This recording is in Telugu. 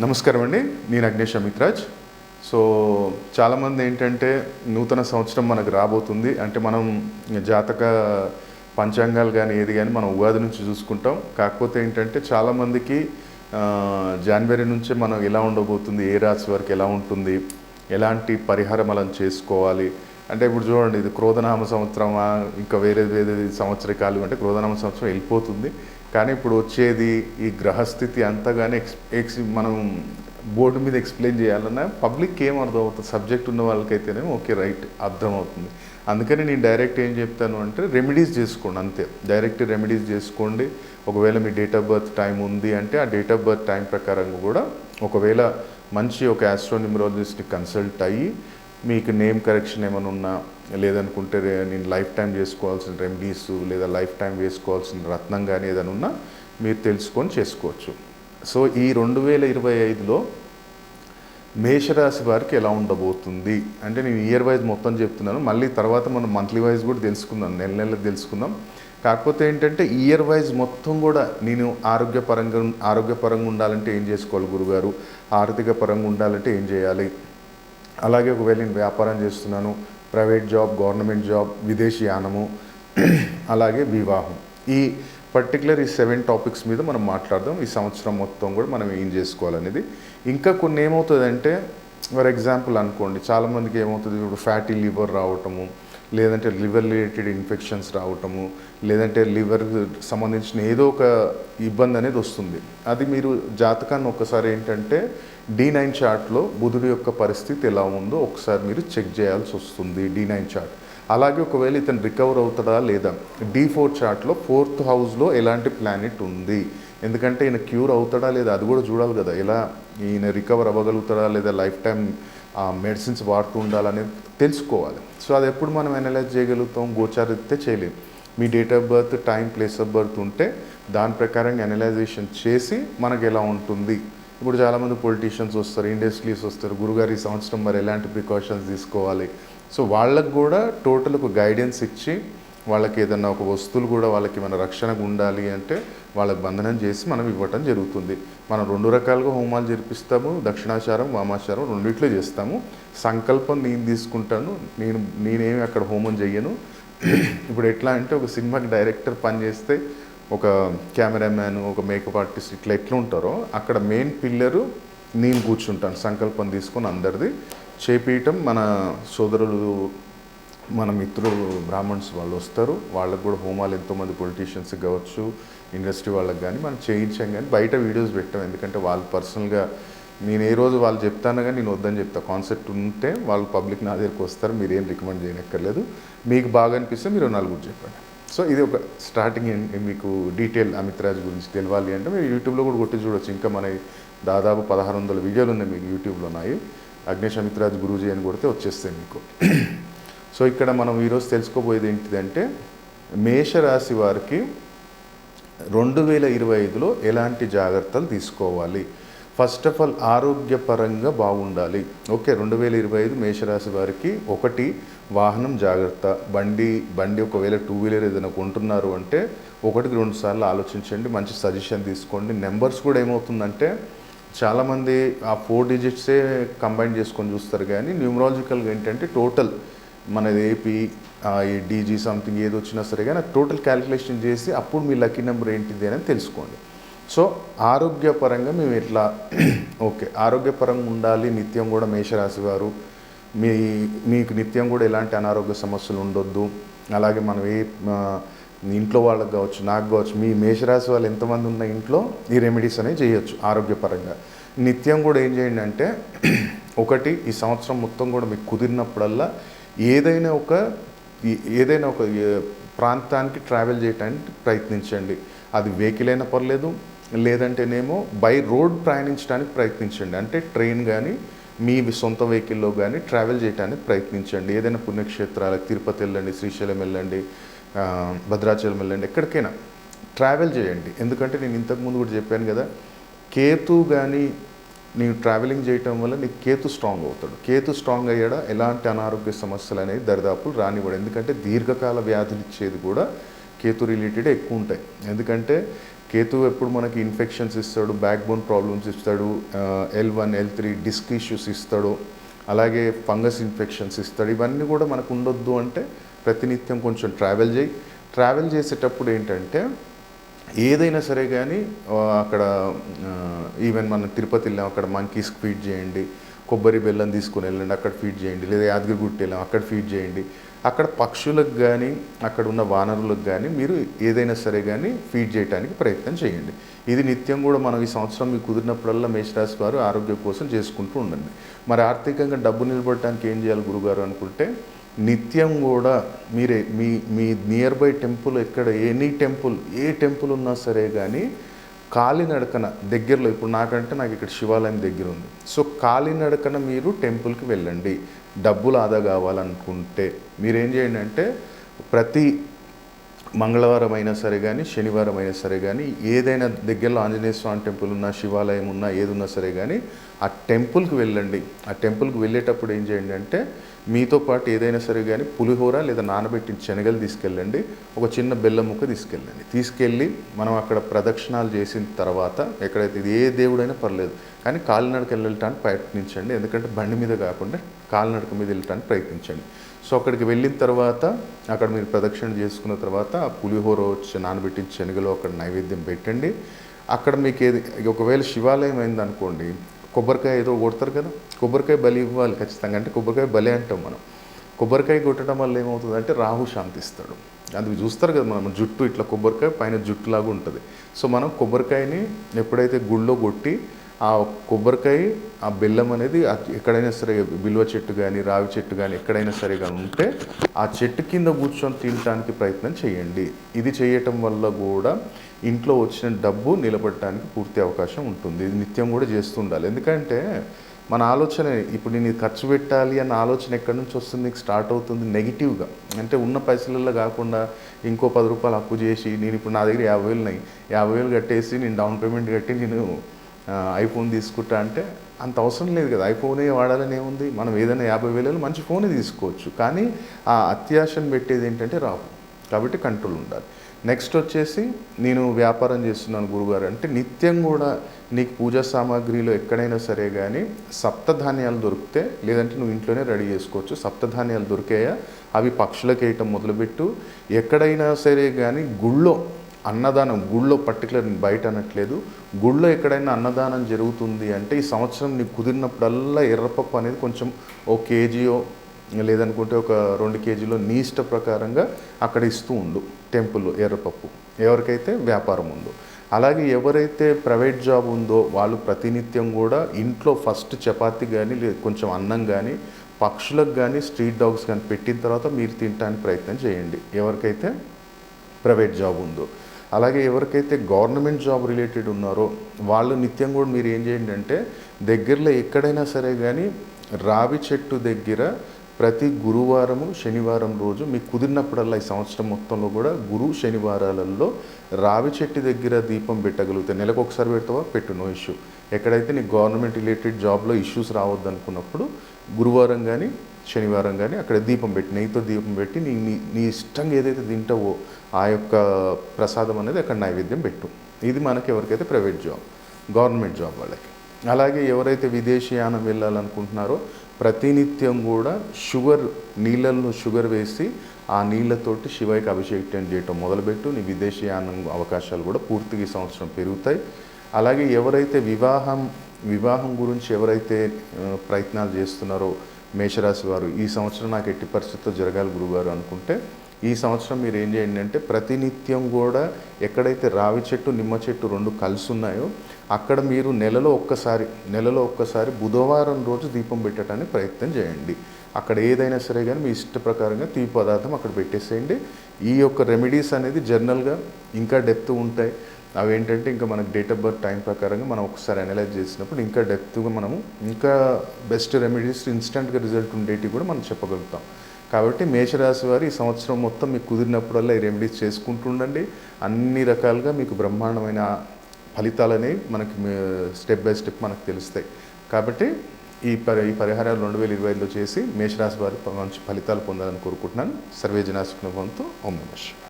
నమస్కారం అండి. నేను అగ్నేష్ అమిత్రాజ్. సో చాలామంది ఏంటంటే నూతన సంవత్సరం మనకు రాబోతుంది అంటే మనం జాతక పంచాంగాలు కానీ ఏది కానీ మనం ఉగాది నుంచి చూసుకుంటాం. కాకపోతే ఏంటంటే చాలామందికి జనవరి నుంచే మనం ఎలా ఉండబోతుంది, ఏ రాశి వరకు ఎలా ఉంటుంది, ఎలాంటి పరిహారం మనం చేసుకోవాలి అంటే ఇప్పుడు చూడండి, ఇది క్రోధనామ సంవత్సరమా ఇంకా వేరే వేరే సంవత్సరకాలు అంటే క్రోధనామ సంవత్సరం వెళ్ళిపోతుంది. కానీ ఇప్పుడు వచ్చేది ఈ గ్రహస్థితి అంతగానే మనం బోర్డు మీద ఎక్స్ప్లెయిన్ చేయాలన్నా పబ్లిక్కి ఏం అర్థమవుతుంది, సబ్జెక్ట్ ఉన్న వాళ్ళకైతేనే ఓకే రైట్ అర్థమవుతుంది. అందుకని నేను డైరెక్ట్ ఏం చెప్తాను అంటే రెమెడీస్ చేసుకోండి, అంతే. డైరెక్ట్ రెమెడీస్ చేసుకోండి. ఒకవేళ మీ డేట్ ఆఫ్ బర్త్ టైం ఉంది అంటే ఆ డేట్ ఆఫ్ బర్త్ టైం ప్రకారంగా కూడా ఒకవేళ మంచి ఒక ఆస్ట్రోన్యూమరాలజిస్ట్ని కన్సల్ట్ అయ్యి మీకు నేమ్ కరెక్షన్ ఏమైనా ఉన్నా లేదనుకుంటే నేను లైఫ్ టైం చేసుకోవాల్సిన రెమెడీస్ లేదా లైఫ్ టైం వేసుకోవాల్సిన రత్నం కానీ ఏదైనా ఉన్నా మీరు తెలుసుకొని చేసుకోవచ్చు. సో ఈ 2025లో మేషరాశి వారికి ఎలా ఉండబోతుంది అంటే నేను ఇయర్ వైజ్ మొత్తం చెప్తున్నాను, మళ్ళీ తర్వాత మనం మంత్లీ వైజ్ కూడా తెలుసుకుందాం, నెల నెలకు తెలుసుకుందాం. కాకపోతే ఏంటంటే ఇయర్ వైజ్ మొత్తం కూడా నేను ఆరోగ్యపరంగా ఉండాలంటే ఏం చేసుకోవాలి గురుగారు, ఆర్థిక పరంగా ఉండాలంటే ఏం చేయాలి, అలాగే ఒకవేళ నేను వ్యాపారం చేస్తున్నాను, ప్రైవేట్ జాబ్, గవర్నమెంట్ జాబ్, విదేశీయానము, అలాగే వివాహం, ఈ పర్టికులర్ ఈ 7 టాపిక్స్ మీద మనం మాట్లాడదాం. ఈ సంవత్సరం మొత్తం కూడా మనం ఏం చేసుకోవాలనేది. ఇంకా కొన్ని ఏమవుతుందంటే ఫర్ ఎగ్జాంపుల్ అనుకోండి, చాలామందికి ఏమవుతుంది ఇప్పుడు ఫ్యాటీ లివర్ రావటము, లేదంటే లివర్ రిలేటెడ్ ఇన్ఫెక్షన్స్ రావటము, లేదంటే లివర్ సంబంధించిన ఏదో ఒక ఇబ్బంది అనేది వస్తుంది. అది మీరు జాతకాన్ని ఒకసారి ఏంటంటే D9 చార్ట్లో బుధుడి యొక్క పరిస్థితి ఎలా ఉందో ఒకసారి మీరు చెక్ చేయాల్సి వస్తుంది, D9 చార్ట్. అలాగే ఒకవేళ ఇతను రికవర్ అవుతాడా లేదా, D4 చార్ట్లో 4th హౌస్లో ఎలాంటి ప్లానెట్ ఉంది, ఎందుకంటే ఈయన క్యూర్ అవుతాడా లేదా అది కూడా చూడాలి కదా, ఎలా ఈయన రికవర్ అవ్వగలుగుతాడా లేదా లైఫ్ టైం మెడిసిన్స్ వాడుతూ ఉండాలనేది తెలుసుకోవాలి. సో అది ఎప్పుడు మనం అనలైజ్ చేయగలుగుతాం, గోచారిస్తే చేయలేము. మీ date of birth, time, place of birth ఉంటే దాని ప్రకారంగా అనలైజేషన్ చేసి మనకు ఎలా ఉంటుంది. ఇప్పుడు చాలామంది పొలిటీషియన్స్ వస్తారు, ఇండస్ట్రీస్ వస్తారు, గురుగారు ఈ సంవత్సరం మరి ఎలాంటి ప్రికాషన్స్ తీసుకోవాలి. సో వాళ్ళకు కూడా టోటల్ ఒక గైడెన్స్ ఇచ్చి వాళ్ళకి ఏదన్నా ఒక వస్తువులు కూడా వాళ్ళకి మన రక్షణకు ఉండాలి అంటే వాళ్ళకి బంధనం చేసి మనం ఇవ్వటం జరుగుతుంది. మనం 2 రకాలుగా హోమాలు జరిపిస్తాము, దక్షిణాచారం, వామాచారం రెండిట్లో చేస్తాము. సంకల్పం నేను తీసుకుంటాను, నేనేమి అక్కడ హోమం చెయ్యను. ఇప్పుడు ఎట్లా అంటే ఒక సినిమాకి డైరెక్టర్ పని చేస్తే ఒక కెమెరామ్యాన్, ఒక మేకప్ ఆర్టిస్ట్ ఇట్లా ఎట్లా ఉంటారో అక్కడ మెయిన్ పిల్లరు నేను కూర్చుంటాను, సంకల్పం తీసుకొని అందరిది చేపీయటం. మన సోదరులు, మన మిత్రులు బ్రాహ్మణ్స్ వాళ్ళు వస్తారు, వాళ్ళకు కూడా హోమాలు ఎంతోమంది పొలిటీషియన్స్కి కావచ్చు, ఇండస్ట్రీ వాళ్ళకి కానీ మనం చేయించాం. కానీ బయట వీడియోస్ పెట్టాం, ఎందుకంటే వాళ్ళు పర్సనల్గా నేను ఏ రోజు వాళ్ళు చెప్తాను కానీ నేను వద్దని చెప్తా. కాన్సెప్ట్ ఉంటే వాళ్ళు పబ్లిక్ నా దగ్గరికి వస్తారు, మీరేం రికమెండ్ చేయనక్కర్లేదు, మీకు బాగా అనిపిస్తే మీరు నలుగురు చెప్పండి. సో ఇది ఒక స్టార్టింగ్. మీకు డీటెయిల్ అమిత్రాజ్ గురించి తెలియాలి అంటే మీరు యూట్యూబ్లో కూడా కొట్టి చూడవచ్చు. ఇంకా మన దాదాపు 1600 వీడియోలు ఉన్నాయి మీకు యూట్యూబ్లో ఉన్నాయి. అగ్నేష్ అమిత్రాజ్ గురూజీ అని కొడితే వచ్చేస్తాయి మీకు. సో ఇక్కడ మనం ఈరోజు తెలుసుకోబోయేది ఏంటిదంటే మేషరాశి వారికి 2025లో ఎలాంటి జాగ్రత్తలు తీసుకోవాలి. ఫస్ట్ ఆఫ్ ఆల్ ఆరోగ్యపరంగా బాగుండాలి. ఓకే, 2025 మేషరాశి వారికి 1 వాహనం జాగ్రత్త. బండి ఒకవేళ 2 వీలర్ ఏదైనా కొంటున్నారు అంటే 1కి 2 సార్లు ఆలోచించండి, మంచి సజెషన్ తీసుకోండి. నెంబర్స్ కూడా ఏమవుతుందంటే చాలామంది ఆ 4 డిజిట్సే కంబైన్ చేసుకొని చూస్తారు, కానీ న్యూమరాలజికల్గా ఏంటంటే టోటల్ మనది ఏపీ ఈ డీజీ సంథింగ్ ఏది వచ్చినా సరే కానీ టోటల్ క్యాలిక్యులేషన్ చేసి అప్పుడు మీ లక్కీ నెంబర్ ఏంటిది అని తెలుసుకోండి. సో ఆరోగ్యపరంగా మేము ఎట్లా ఓకే ఆరోగ్యపరంగా ఉండాలి నిత్యం కూడా. మేషరాశి వారు మీకు నిత్యం కూడా ఎలాంటి అనారోగ్య సమస్యలు ఉండొద్దు. అలాగే మనం ఇంట్లో వాళ్ళకి కావచ్చు, నాకు కావచ్చు, మీ మేషరాశి వాళ్ళు ఎంతమంది ఉన్న ఇంట్లో ఈ రెమెడీస్ అనేవి చేయొచ్చు ఆరోగ్యపరంగా. నిత్యం కూడా ఏం చేయండి అంటే ఈ సంవత్సరం మొత్తం కూడా మీకు కుదిరినప్పుడల్లా ఏదైనా ఒక ప్రాంతానికి ట్రావెల్ చేయడానికి ప్రయత్నించండి. అది వెహికల్ అయినా పర్లేదు, లేదంటేనేమో బై రోడ్ ప్రయాణించడానికి ప్రయత్నించండి. అంటే ట్రైన్ కానీ మీ సొంత వెహికల్లో కానీ ట్రావెల్ చేయడానికి ప్రయత్నించండి. ఏదైనా పుణ్యక్షేత్రాలకు తిరుపతి వెళ్ళండి, శ్రీశైలం వెళ్ళండి, భద్రాచలం వెళ్ళండి, ఎక్కడికైనా ట్రావెల్ చేయండి. ఎందుకంటే నేను ఇంతకుముందు కూడా చెప్పాను కదా, కేతు కానీ నీవు ట్రావెలింగ్ చేయటం వల్ల నీకు కేతు స్ట్రాంగ్ అవుతాడు. కేతు స్ట్రాంగ్ అయ్యాడా ఎలాంటి అనారోగ్య సమస్యలు అనేది దరిదాపులు రానివ్వడు. ఎందుకంటే దీర్ఘకాల వ్యాధులు ఇచ్చేది కూడా కేతు రిలేటెడ్ ఎక్కువ ఉంటాయి. ఎందుకంటే కేతు ఎప్పుడు మనకి ఇన్ఫెక్షన్స్ ఇస్తాడు, బ్యాక్ బోన్ ప్రాబ్లమ్స్ ఇస్తాడు, L1 L3 డిస్క్ ఇష్యూస్ ఇస్తాడు, అలాగే ఫంగస్ ఇన్ఫెక్షన్స్ ఇస్తాడు. ఇవన్నీ కూడా మనకు ఉండొద్దు అంటే ప్రతినిత్యం కొంచెం ట్రావెల్ చేసేటప్పుడు ఏంటంటే ఏదైనా సరే కానీ అక్కడ ఈవెన్ మనం తిరుపతి వెళ్ళాం, అక్కడ మంకీస్కి ఫీడ్ చేయండి, కొబ్బరి బెల్లం తీసుకుని వెళ్ళండి, అక్కడ ఫీడ్ చేయండి, లేదా యాదగిరిగుట్ట వెళ్ళాం అక్కడ ఫీడ్ చేయండి. అక్కడ పక్షులకు కానీ అక్కడ ఉన్న వానరులకు కానీ మీరు ఏదైనా సరే కానీ ఫీడ్ చేయడానికి ప్రయత్నం చేయండి. ఇది నిత్యం కూడా మనం ఈ సంవత్సరం మీకు కుదిరినప్పుడల్లా మేషరాశి వారు ఆరోగ్యం కోసం చేసుకుంటూ ఉండండి. మరి ఆర్థికంగా డబ్బు నిలబడటానికి ఏం చేయాలి గురుగారు అనుకుంటే, నిత్యం కూడా మీరే మీ నియర్ బై టెంపుల్ ఎక్కడ ఏ టెంపుల్ ఉన్నా సరే కానీ కాలినడకన దగ్గరలో, ఇప్పుడు నాకు ఇక్కడ శివాలయం దగ్గర ఉంది, సో కాలినడకన మీరు టెంపుల్కి వెళ్ళండి. డబ్బులు ఆదా కావాలనుకుంటే మీరేం చేయండి అంటే ప్రతి మంగళవారం అయినా సరే కానీ శనివారం అయినా సరే కానీ ఏదైనా దగ్గరలో ఆంజనేయ స్వామి టెంపుల్ ఉన్నా, శివాలయం ఉన్నా, ఏది ఉన్నా సరే కానీ ఆ టెంపుల్కి వెళ్ళండి. ఆ టెంపుల్కి వెళ్ళేటప్పుడు ఏం చేయండి అంటే మీతో పాటు ఏదైనా సరే కానీ పులిహోర లేదా నానబెట్టిన శనగలు తీసుకెళ్ళండి, ఒక చిన్న బెల్లం ముక్క తీసుకెళ్ళి మనం అక్కడ ప్రదక్షిణాలు చేసిన తర్వాత ఎక్కడైతే ఇది ఏ దేవుడైనా పర్లేదు కానీ కాలినడక వెళ్ళటానికి ప్రయత్నించండి. ఎందుకంటే బండి మీద కాకుండా కాలినడక మీద వెళ్ళటానికి ప్రయత్నించండి. సో అక్కడికి వెళ్ళిన తర్వాత అక్కడ మీరు ప్రదక్షిణ చేసుకున్న తర్వాత ఆ పులిహోర నానబెట్టిన శనగలు అక్కడ నైవేద్యం పెట్టండి. అక్కడ మీకు ఒకవేళ శివాలయం అయిందనుకోండి, కొబ్బరికాయ ఏదో కొడతారు కదా, కొబ్బరికాయ బలి ఇవ్వాలి ఖచ్చితంగా. అంటే కొబ్బరికాయ బలి అంటాం మనం. కొబ్బరికాయ కొట్టడం వల్ల ఏమవుతుందంటే రాహు శాంతిస్తాడు. అది చూస్తారు కదా మనం, జుట్టు ఇట్లా కొబ్బరికాయ పైన జుట్టులాగా ఉంటుంది. సో మనం కొబ్బరికాయని ఎప్పుడైతే గుళ్ళో కొట్టి ఆ కొబ్బరికాయ ఆ బెల్లం అనేది ఎక్కడైనా సరే బిల్వ చెట్టు కానీ రావి చెట్టు కానీ ఎక్కడైనా సరే కానీ ఉంటే ఆ చెట్టు కింద కూర్చొని తినడానికి ప్రయత్నం చేయండి. ఇది చేయటం వల్ల కూడా ఇంట్లో వచ్చిన డబ్బు నిలబడటానికి పూర్తి అవకాశం ఉంటుంది. ఇది నిత్యం కూడా చేస్తుండాలి. ఎందుకంటే మన ఆలోచన ఇప్పుడు నేను ఇది ఖర్చు పెట్టాలి అన్న ఆలోచన ఎక్కడి నుంచి వస్తుంది, నీకు స్టార్ట్ అవుతుంది నెగిటివ్గా. అంటే ఉన్న పైసలలో కాకుండా ఇంకో 10 రూపాయలు అప్పు చేసి, నేను ఇప్పుడు నా దగ్గర 50,000 ఉన్నాయి, 50,000 కట్టేసి నేను డౌన్ పేమెంట్ కట్టి నేను ఐఫోన్ తీసుకుంటా అంటే అంత అవసరం లేదు కదా. ఐఫోనే వాడాలని ఏముంది, మనం ఏదైనా 50,000 మంచి ఫోనే తీసుకోవచ్చు. కానీ ఆ అత్యాశను పెట్టేది ఏంటంటే రావు. కాబట్టి కంట్రోల్ ఉండాలి. నెక్స్ట్ వచ్చేసి నేను వ్యాపారం చేస్తున్నాను గురుగారు అంటే నిత్యం కూడా నీకు పూజా సామాగ్రిలో ఎక్కడైనా సరే కానీ సప్తధాన్యాలు దొరికితే, లేదంటే నువ్వు ఇంట్లోనే రెడీ చేసుకోవచ్చు. సప్తధాన్యాలు దొరికాయా అవి పక్షులకు వేయటం మొదలుపెట్టు. ఎక్కడైనా సరే కానీ గుళ్ళో అన్నదానం, గుళ్ళో పర్టికులర్ బయట అనట్లేదు, గుళ్ళో ఎక్కడైనా అన్నదానం జరుగుతుంది అంటే ఈ సంవత్సరం నీకు కుదిరినప్పుడల్లా ఎర్రపప్పు అనేది కొంచెం 1 కేజీయో లేదనుకుంటే ఒక 2 కేజీలో నీ ఇష్ట ప్రకారంగా అక్కడ ఇస్తూ ఉండు టెంపుల్లో ఎర్రపప్పు, ఎవరికైతే వ్యాపారం ఉందో. అలాగే ఎవరైతే ప్రైవేట్ జాబ్ ఉందో వాళ్ళు ప్రతినిత్యం కూడా ఇంట్లో ఫస్ట్ చపాతీ కానీ కొంచెం అన్నం కానీ పక్షులకు కానీ స్ట్రీట్ డాగ్స్ కానీ పెట్టిన తర్వాత మీరు తినడానికి ప్రయత్నం చేయండి, ఎవరికైతే ప్రైవేట్ జాబ్ ఉందో. అలాగే ఎవరికైతే గవర్నమెంట్ జాబ్ రిలేటెడ్ ఉన్నారో వాళ్ళు నిత్యం కూడా మీరు ఏం చేయండి అంటే దగ్గరలో ఎక్కడైనా సరే కానీ రావి చెట్టు దగ్గర ప్రతి గురువారము శనివారం రోజు మీకు కుదిరినప్పుడల్లా ఈ సంవత్సరం మొత్తంలో కూడా గురు శనివారాలలో రావి చెట్టు దగ్గర దీపం పెట్టగలిగితే, నెలకు ఒకసారి పెడతావా పెట్టు, నో ఇష్యూ. ఎక్కడైతే నీకు గవర్నమెంట్ రిలేటెడ్ జాబ్లో ఇష్యూస్ రావద్దు అనుకున్నప్పుడు గురువారం కానీ శనివారం కానీ అక్కడ దీపం పెట్టి, నెయ్యితో దీపం పెట్టి నీ ఇష్టంగా ఏదైతే తింటావో ఆ యొక్క ప్రసాదం అనేది అక్కడ నైవేద్యం పెట్టు. ఇది మనకి ఎవరికైతే ప్రైవేట్ జాబ్, గవర్నమెంట్ జాబ్ వాళ్ళకి. అలాగే ఎవరైతే విదేశీయానం వెళ్ళాలనుకుంటున్నారో ప్రతినిత్యం కూడా నీళ్ళల్లో షుగర్ వేసి ఆ నీళ్ళతోటి శివయ్యకి అభిషేకం చేయటం మొదలుపెట్టు. నీ విదేశీయానం అవకాశాలు కూడా పూర్తిగా ఈ సంవత్సరం పెరుగుతాయి. అలాగే ఎవరైతే వివాహం గురించి ఎవరైతే ప్రయత్నాలు చేస్తున్నారో మేషరాశి వారు, ఈ సంవత్సరం నాకు ఎట్టి పరిస్థితుల్లో జరగాలి గురుగారు అనుకుంటే ఈ సంవత్సరం మీరు ఏం చేయండి అంటే ప్రతినిత్యం కూడా ఎక్కడైతే రావి చెట్టు నిమ్మ చెట్టు 2 కలిసి ఉన్నాయో అక్కడ మీరు నెలలో ఒక్కసారి బుధవారం రోజు దీపం పెట్టడానికి ప్రయత్నం చేయండి. అక్కడ ఏదైనా సరే కానీ మీ ఇష్ట ప్రకారంగా తీపి పదార్థం అక్కడ పెట్టేసేయండి. ఈ యొక్క రెమెడీస్ అనేది జనరల్గా ఇంకా డెప్త్ ఉంటాయి. అవి ఏంటంటే ఇంకా మనకు డేట్ ఆఫ్ బర్త్ టైం ప్రకారంగా మనం ఒకసారి అనలైజ్ చేసినప్పుడు ఇంకా డెప్త్గా మనము ఇంకా బెస్ట్ రెమెడీస్ ఇన్స్టెంట్గా రిజల్ట్ ఉండేటివి కూడా మనం చెప్పగలుగుతాం. కాబట్టి మేషరాశి వారు ఈ సంవత్సరం మొత్తం మీకు కుదిరినప్పుడల్లా ఈ రెమెడీస్ చేసుకుంటూ ఉండండి. అన్ని రకాలుగా మీకు బ్రహ్మాండమైన ఫలితాలు అనేవి మనకి స్టెప్ బై స్టెప్ మనకు తెలుస్తాయి. కాబట్టి ఈ పరిహారాలు 2025లో చేసి మేషరాశి వారు మంచి ఫలితాలు పొందాలని కోరుకుంటున్నాను. సర్వే జనా సుఖినో భవంతు. ఓం నమః శివాయ.